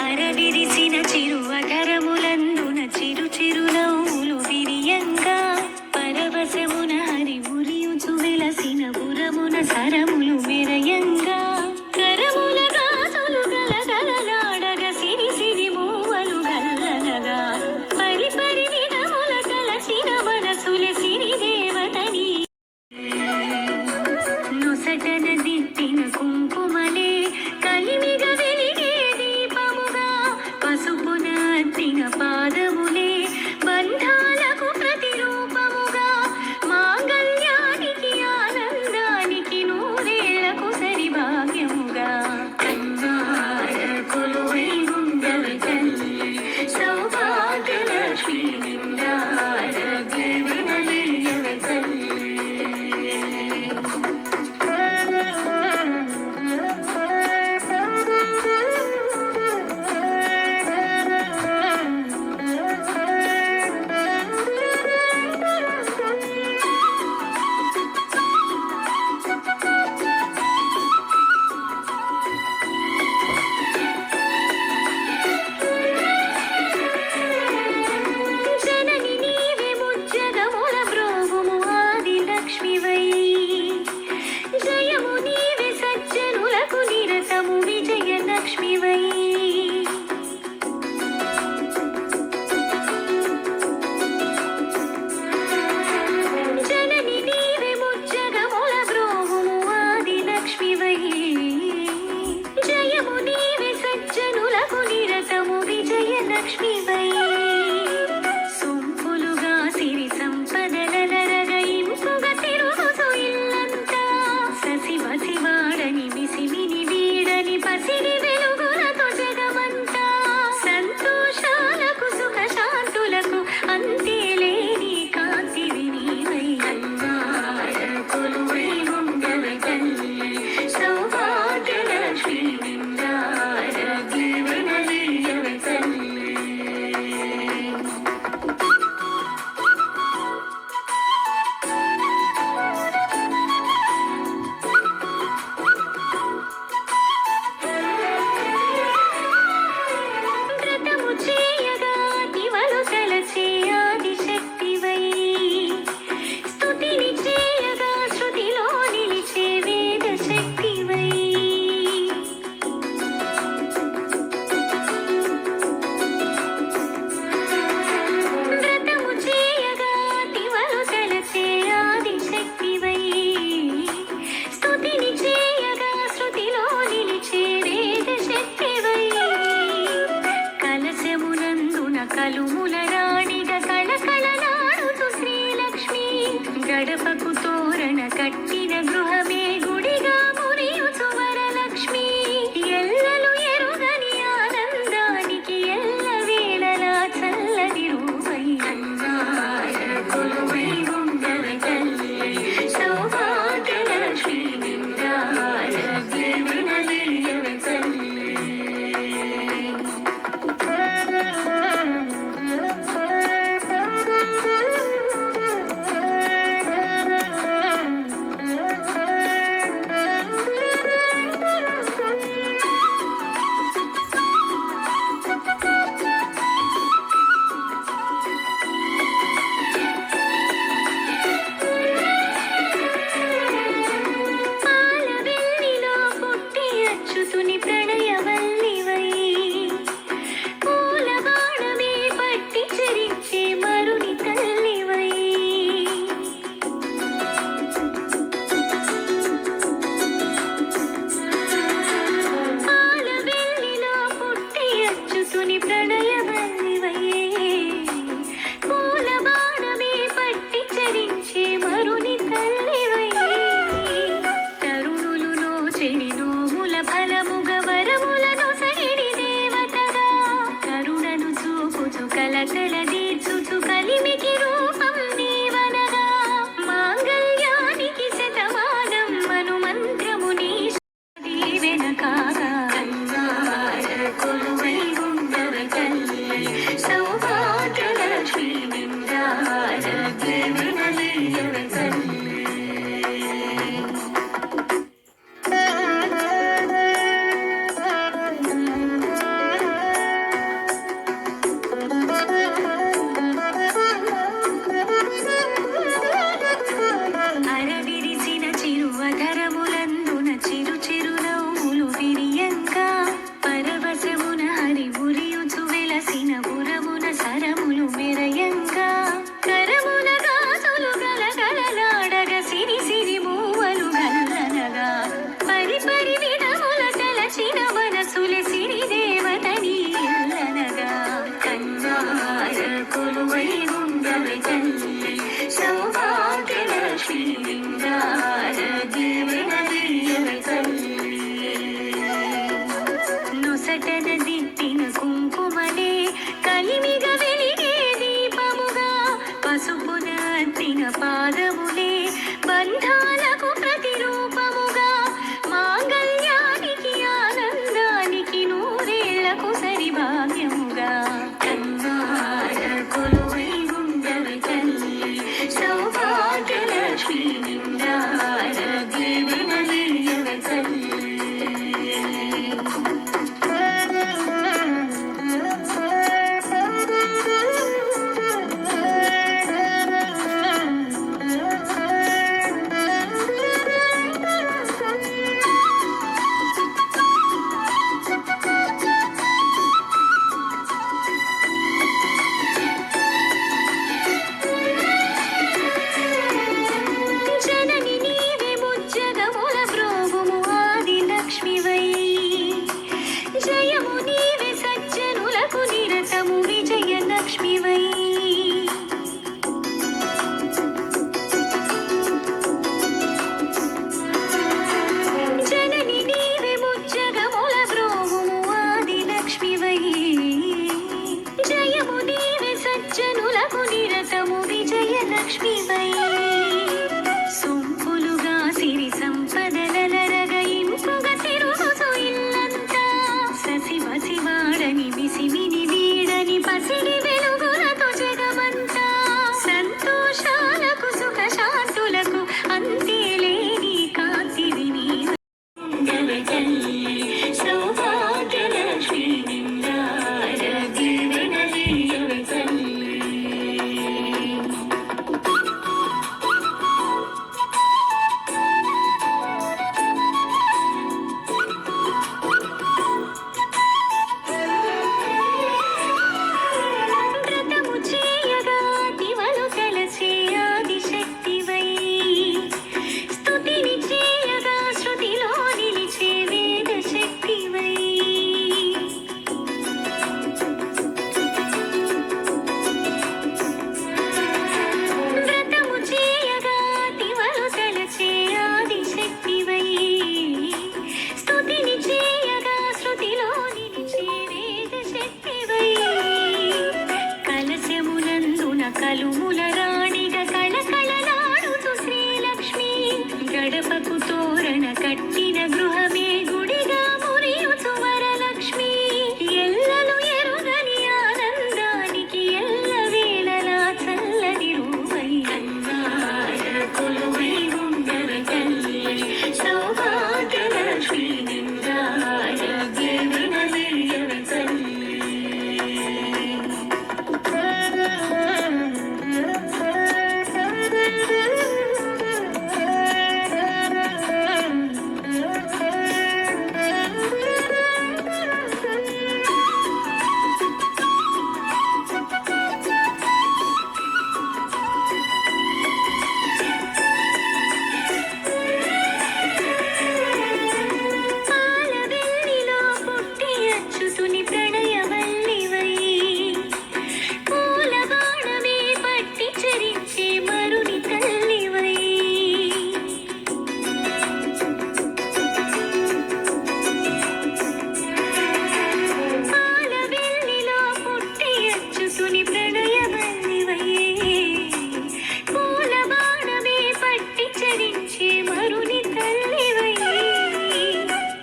అరవిరిసిన చిరువధరములందున చిరు చిరునవ్వులు విరియంగా పరవశమున హరి ఉరియుచు వెలసిన పురమున సరములు మెరయంగా కరముల గాజులు గలగలలాడగ సిరి సిరి మూవలు గల్లనగా పరి పరి విధముల కలసిన మనసుల సిరి దేవతని నొసటన దిట్టిన కుంకుమలే కలిమిగ వెలిగే దీపముగా పసుపున అద్దిన పాదములే బంధాలకు ప్రతిరూపముగా మాంగళ్యానికి ఆనందానికి నూరేళ్లకు సరి భాగ్యముగా కన్నార కొలువై ఉండవే తల్లి సౌభాగ్యలక్ష్మి నిండార దీవెనలియ్యవే తల్లి. జనని నీవే ముజ్జగముల బ్రోవుము ఆది లక్ష్మివై జయము నీవే సజ్జనులకు నిరతము విజయ లక్ష్మివై జనని నీవే ముజ్జగముల బ్రోవుము ఆది లక్ష్మివై జయము నీవే సజ్జనులకు నిరతము విజయ లక్ష్మివై సొంపులుగా సిరి సంపదలరగ ఇంపుగా తిరుగుతూ ఇల్లంతా ససివ శివాడని విసిమిని వీడని పసిడి వెలుగులతో జగమంతా సంతోషాలకు సుఖ శాంతులకు అంతేలేని కాంతివి నీవై అన్నార కొలువై ఉండవే తల్లి సౌభాగ్యలక్ష్మి నిండార దీవెనలియ్యవే తల్లి. వ్రతము చేయగా దివలు తలచే ఆదిశక్తివై స్తుతిని చేయగా శృతిలో నిలిచే వేద శక్తివై వ్రతము చేయగా దివలు తలచే ఆదిశక్తివై స్తుతిని చేయగా శృతిలో నిలిచే వేద శక్తివై కలశమునందున కలుముల రాణిగా కళకళలాడుతూ శ్రీలక్ష్మి గడపకు తోరణ కట్టిన గృహమే గుడిగా మురియుచు వరలక్ష్మి ఎల్లలు ఎరుగని ఆనందానికి ఎల్ల వేళలా చల్లని రూపై అన్నార కొలువై ఉండవే తల్లి సౌభాగ్యలక్ష్మి నిండార దీవెనలియ్యవే తల్లి. పాలవెల్లిలో పుట్టి అచ్యుతుని ప్రణయవల్లివై పూల బాణమే పట్టి చరించే మరుని తల్లివై పాలవెల్లిలో పుట్టి అచ్యుతుని ప్రణయవల్లివై పూల బాణమే పట్టి చరించే మరుని తల్లివై తరుణులు నోచెని నోముల ఫలముగ వరములను సగిడి దేవతగా కరుణను చూపుచు కలకల తీర్చుచు కలిమికి రూపం నీవనగా మాంగళ్యానికి శతమానం మను మంత్రము నీ దీవెన కాగా కన్నార కొలువై ఉండవే తల్లి సౌభాగ్యలక్ష్మి నిండార దీవెనలీయవే తల్లి నొసటన దిద్దిన కుంకుమలే కలిమిగ వెలిగే దీపముగా పసుపున అద్దిన పాదములే బంధాలకు ప్రతిరూపముగా మాంగళ్యానికి ఆనందానికి నూరేళ్లకు సరిభాగ్యముగా కన్నార కొలువై ఉండవే తల్లి సౌభాగ్యలక్ష్మి నిండార దీవెనలీయవే తల్లి జనని నీవే ముజ్జగముల బ్రోవుము ఆది లక్ష్మివై జయము నీవే సజ్జనులకు నిరతము విజయ లక్ష్మివై జనని నీవే ముజ్జగముల బ్రోవుము ఆది లక్ష్మివై జయము నీవే సజ్జనులకు నిరతము విజయ లక్ష్మివై సొంపులుగా సిరి సంపదలరగ ఇంపుగా తిరుగుతూ ఇల్లంతా ససిమసివాడని మిసిమిని వీడని పసిడి వెలుగులతో జగమంతా సంతోషాలకు సుఖ శాంతులకు అంతే లేని కాంతివి నీవే తల్లి సౌభాగ్యలక్ష్మి నిండార దీవెనలీయవే తల్లి వ్రతము చేయగా దివలు తలచే ఆదిశక్తివై స్తుతిని చేయగా శృతిలో నిలిచే వేద శక్తివై వ్రతము చేయగా దివలు తలచే ఆదిశక్తివై స్తుతిని చేయగా శృతిలో నిలిచే వేద శక్తివై కలశమునందున కలుముల రాణిగా కళకళలాడుతూ శ్రీలక్ష్మి గడపకు తోరణ కట్టిన గృహమే గుడిగా మురియుచు వరలక్ష్మి ఎల్లలు ఎరుగని ఆనందానికి ఎల్ల వేళలా చల్లని రూపై అన్నార కొలువై ఉండవే తల్లి సౌభాగ్యలక్ష్మి నిండార దీవెనలీయవే తల్లి పాలవెల్లిలో పుట్టి అచ్యుతుని ప్రణయవల్లివై పూల బాణమే పట్టి చరించే మరుని తల్లివై పాలవెల్లిలో పుట్టి అచ్యుతుని ప్రణయవల్లివై పూల బాణమే పట్టి చరించే మరుని తల్లివై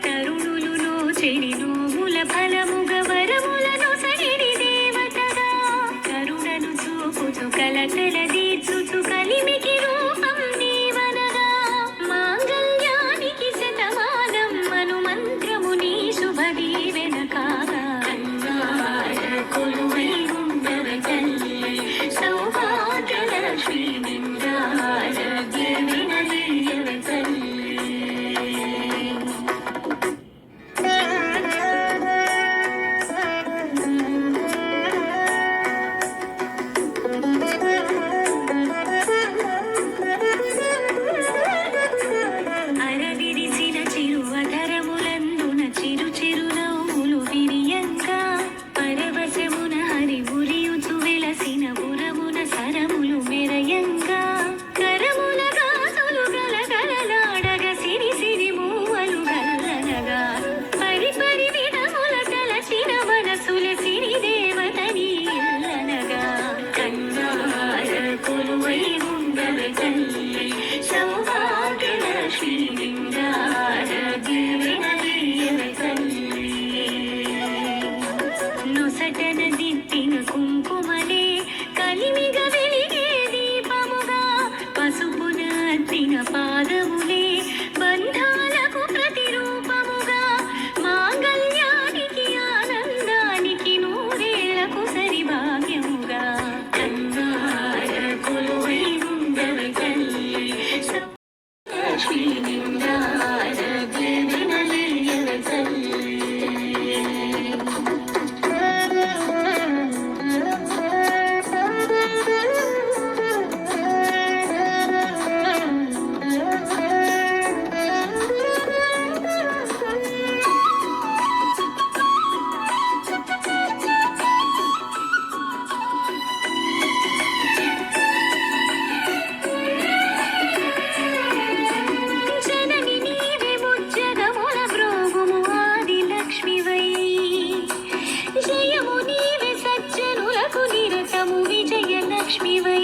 తరుణులు నోచెడి నోముల ఫలముగ వరములను సగిడి దేవతగా కరుణను చూపుచు కలకల దీర్చుచు కలిమికి రూపం నీవనగా మాంగళ్యానికి శతమానం మను మంత్రము నీ శుభ దీవెన కాగా అన్నార కొలువై ఉండవే తల్లి సౌభాగ్యలక్ష్మి నిండార దీవెనలీయవే తల్లి దిద్దిన కుంకుమలే కలిమిగ వెలిగే దీపముగా పసుపున అద్దిన పాదములే బంధాలకు ప్రతిరూపముగా మాంగళ్యానికి ఆనందానికి నూరేళ్లకు సరిభాగ్యముగా కన్నార కొలువై ఉండవే తల్లి లక్ష్మీ నిండార దినలియవే తల్లి. జనని నీవే ముజ్జగముల బ్రోగుము ఆది లక్ష్మివై జయము నీవే సజ్జనులకు నిరతము విజయ లక్ష్మివై